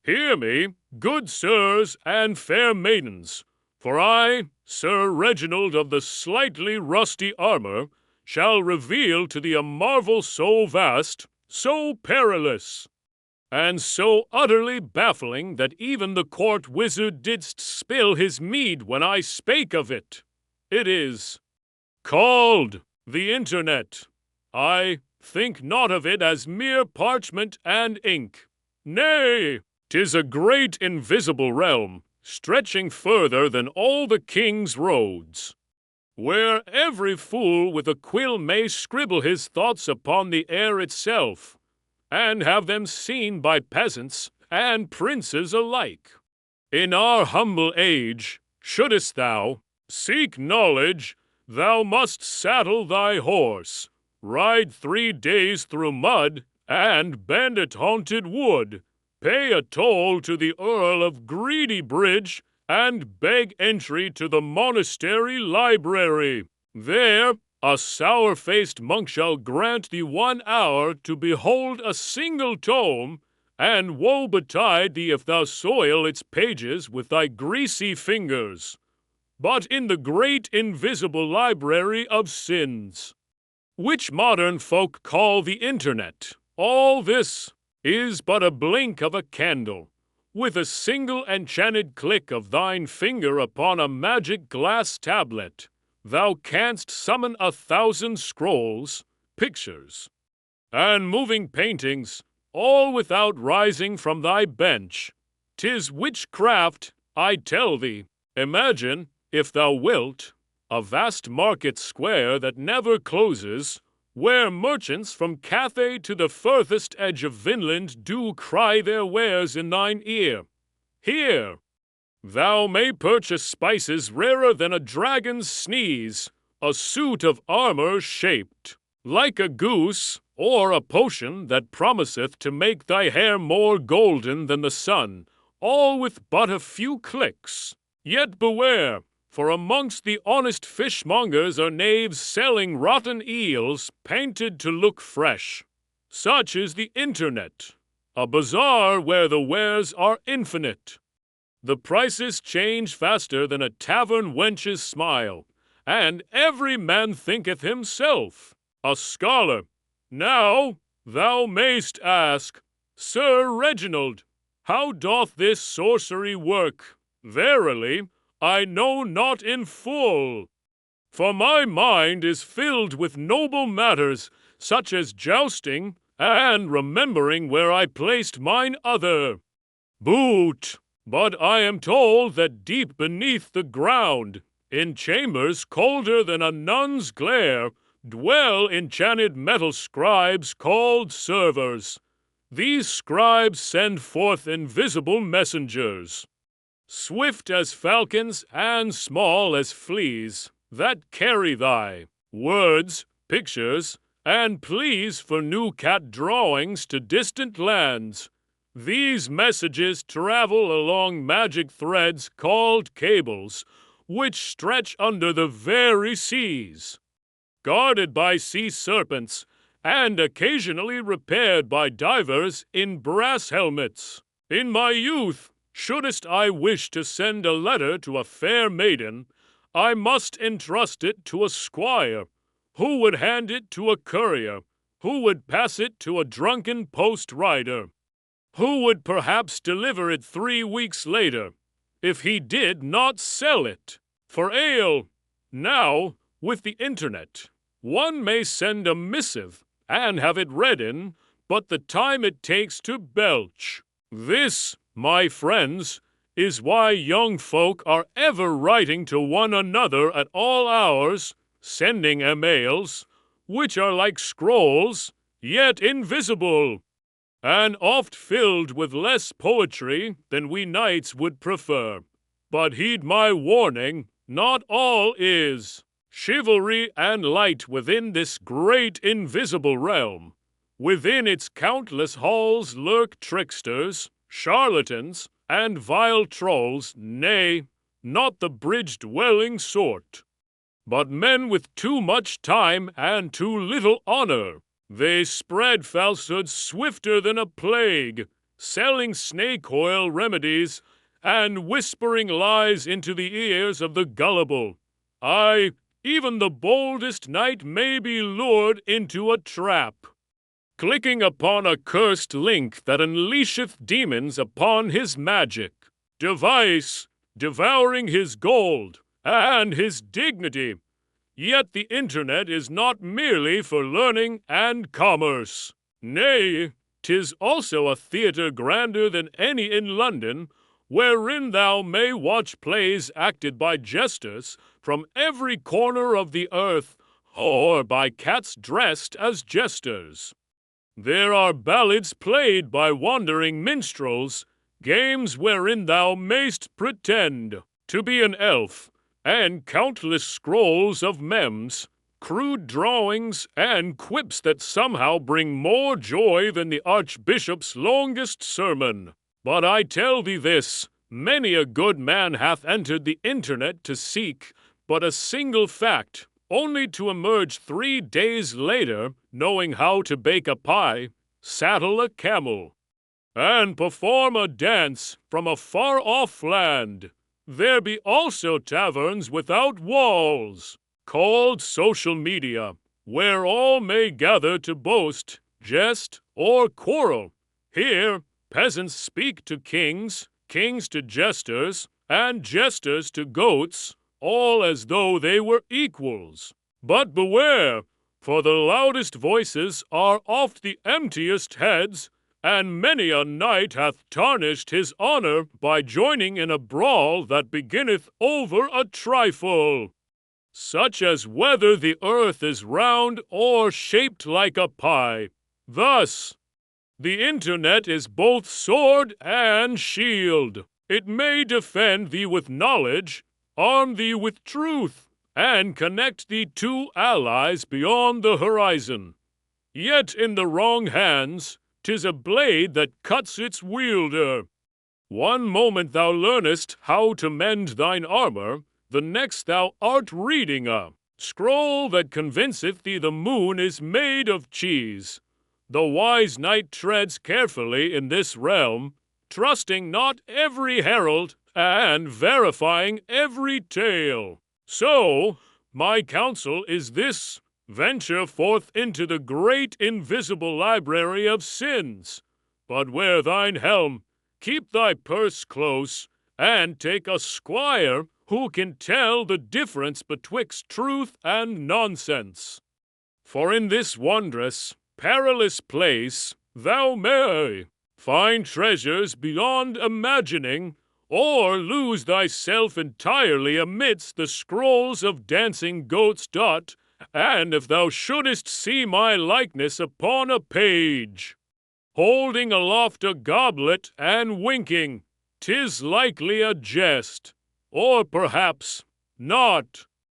Hear me, good sirs and fair maidens, for I, Sir Reginald of the slightly rusty armor, shall reveal to thee a marvel so vast, so perilous, and so utterly baffling that even the court wizard didst spill his mead when I spake of it. It is called the Internet. I think not of it as mere parchment and ink. Nay, 'tis a great invisible realm, stretching further than all the king's roads, where every fool with a quill may scribble his thoughts upon the air itself, and have them seen by peasants and princes alike. In our humble age, shouldest thou seek knowledge, thou must saddle thy horse, ride 3 days through mud and bandit-haunted wood, pay a toll to the Earl of Greedy Bridge, and beg entry to the monastery library. There a sour-faced monk shall grant thee 1 hour to behold a single tome, and woe betide thee if thou soil its pages with thy greasy fingers. But in the great invisible library of sins, which modern folk call the Internet, all this is but a blink of a candle. With a single enchanted click of thine finger upon a magic glass tablet, thou canst summon 1,000 scrolls, pictures, and moving paintings, all without rising from thy bench. 'Tis witchcraft, I tell thee. Imagine, if thou wilt, a vast market square that never closes, where merchants from Cathay to the furthest edge of Vinland do cry their wares in thine ear. Here, thou may purchase spices rarer than a dragon's sneeze, a suit of armor shaped like a goose, or a potion that promiseth to make thy hair more golden than the sun, all with but a few clicks. Yet beware, for amongst the honest fishmongers are knaves selling rotten eels painted to look fresh. Such is the Internet, a bazaar where the wares are infinite. The prices change faster than a tavern wench's smile, and every man thinketh himself a scholar. Now thou mayst ask, Sir Reginald, how doth this sorcery work? Verily, I know not in full, for my mind is filled with noble matters, such as jousting and remembering where I placed mine other boot. But I am told that deep beneath the ground, in chambers colder than a nun's glare, dwell enchanted metal scribes called servers. These scribes send forth invisible messengers, swift as falcons and small as fleas, that carry thy words, pictures, and pleas for new cat drawings to distant lands. These messages travel along magic threads called cables, which stretch under the very seas, guarded by sea serpents, and occasionally repaired by divers in brass helmets. In my youth, shouldest I wish to send a letter to a fair maiden, I must entrust it to a squire, who would hand it to a courier, who would pass it to a drunken post-rider, who would perhaps deliver it 3 weeks later, if he did not sell it for ale. Now, with the Internet, one may send a missive and have it read in but the time it takes to belch. This, my friends, is why young folk are ever writing to one another at all hours, sending emails, which are like scrolls, yet invisible, and oft filled with less poetry than we knights would prefer. But heed my warning, not all is chivalry and light within this great invisible realm. Within its countless halls lurk tricksters, charlatans, and vile trolls, nay, not the bridge-dwelling sort, but men with too much time and too little honor. They spread falsehoods swifter than a plague, selling snake oil remedies, and whispering lies into the ears of the gullible. Aye, even the boldest knight may be lured into a trap, clicking upon a cursed link that unleasheth demons upon his magic, device devouring his gold and his dignity. Yet the internet is not merely for learning and commerce. Nay, 'tis also a theatre grander than any in London, wherein thou may watch plays acted by jesters from every corner of the earth, or by cats dressed as jesters. There are ballads played by wandering minstrels, games wherein thou mayst pretend to be an elf, and countless scrolls of memes, crude drawings, and quips that somehow bring more joy than the Archbishop's longest sermon. But I tell thee this, many a good man hath entered the internet to seek but a single fact, only to emerge 3 days later knowing how to bake a pie, saddle a camel, and perform a dance from a far-off land. There be also taverns without walls, called social media, where all may gather to boast, jest, or quarrel. Here, peasants speak to kings, kings to jesters, and jesters to goats, all as though they were equals. But beware, for the loudest voices are oft the emptiest heads, and many a knight hath tarnished his honor by joining in a brawl that beginneth over a trifle, such as whether the earth is round or shaped like a pie. Thus, the internet is both sword and shield. It may defend thee with knowledge, arm thee with truth, and connect thee to allies beyond the horizon. Yet in the wrong hands, 'tis a blade that cuts its wielder. One moment thou learnest how to mend thine armor, the next thou art reading a scroll that convinceth thee the moon is made of cheese. The wise knight treads carefully in this realm, trusting not every herald and verifying every tale. So, my counsel is this: venture forth into the great invisible library of sins, but wear thine helm, keep thy purse close, and take a squire who can tell the difference betwixt truth and nonsense. For in this wondrous, perilous place thou may find treasures beyond imagining, or lose thyself entirely amidst the scrolls of dancing goats. And if thou shouldest see my likeness upon a page, holding aloft a goblet and winking, 'tis likely a jest, or perhaps not.